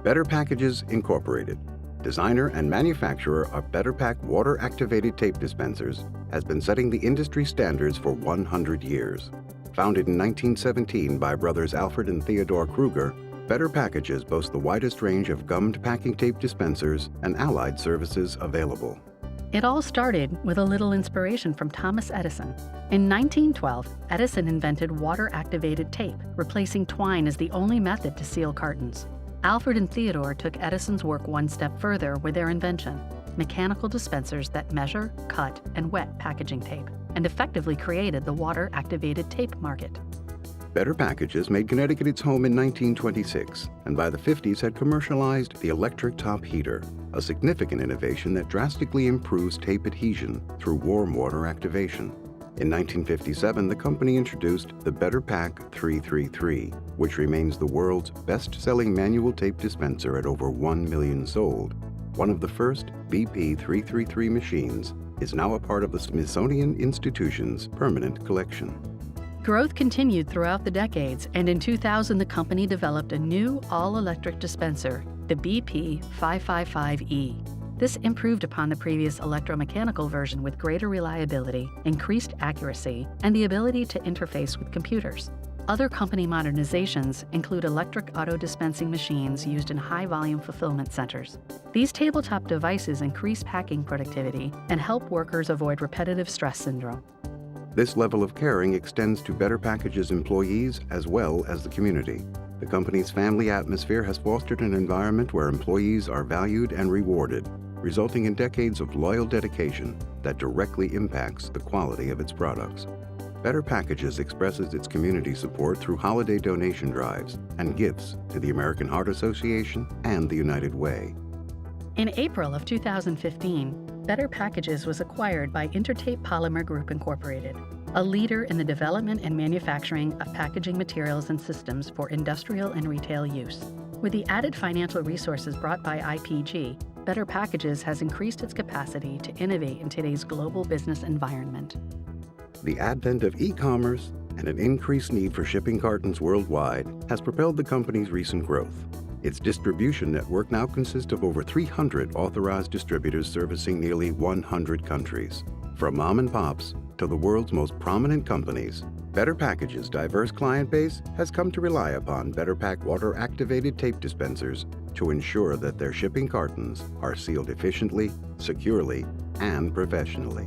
Better Packages Incorporated, designer and manufacturer of BetterPak water-activated tape dispensers, has been setting the industry standards for 100 years. Founded in 1917 by brothers Alfred and Theodore Kruger, Better Packages boasts the widest range of gummed packing tape dispensers and allied services available. It all started with a little inspiration from Thomas Edison. In 1912, Edison invented water-activated tape, replacing twine as the only method to seal cartons. Alfred and Theodore took Edison's work one step further with their invention, mechanical dispensers that measure, cut, and wet packaging tape, and effectively created the water-activated tape market. Better Packages made Connecticut its home in 1926, and by the 50s had commercialized the electric top heater, a significant innovation that drastically improves tape adhesion through warm water activation. In 1957, the company introduced the BetterPak 333, which remains the world's best-selling manual tape dispenser at over 1 million sold. One of the first BP 333 machines is now a part of the Smithsonian Institution's permanent collection. Growth continued throughout the decades, and in 2000 the company developed a new all-electric dispenser, the BP 555E. This improved upon the previous electromechanical version with greater reliability, increased accuracy, and the ability to interface with computers. Other company modernizations include electric auto-dispensing machines used in high-volume fulfillment centers. These tabletop devices increase packing productivity and help workers avoid repetitive stress syndrome. This level of caring extends to Better Packages employees as well as the community. The company's family atmosphere has fostered an environment where employees are valued and rewarded, resulting in decades of loyal dedication that directly impacts the quality of its products. Better Packages expresses its community support through holiday donation drives and gifts to the American Heart Association and the United Way. In April of 2015, Better Packages was acquired by Intertape Polymer Group Incorporated, a leader in the development and manufacturing of packaging materials and systems for industrial and retail use. With the added financial resources brought by IPG, Better Packages has increased its capacity to innovate in today's global business environment. The advent of e-commerce and an increased need for shipping cartons worldwide has propelled the company's recent growth. Its distribution network now consists of over 300 authorized distributors servicing nearly 100 countries. From mom and pops to the world's most prominent companies, Better Packages' diverse client base has come to rely upon BetterPak water-activated tape dispensers to ensure that their shipping cartons are sealed efficiently, securely, and professionally.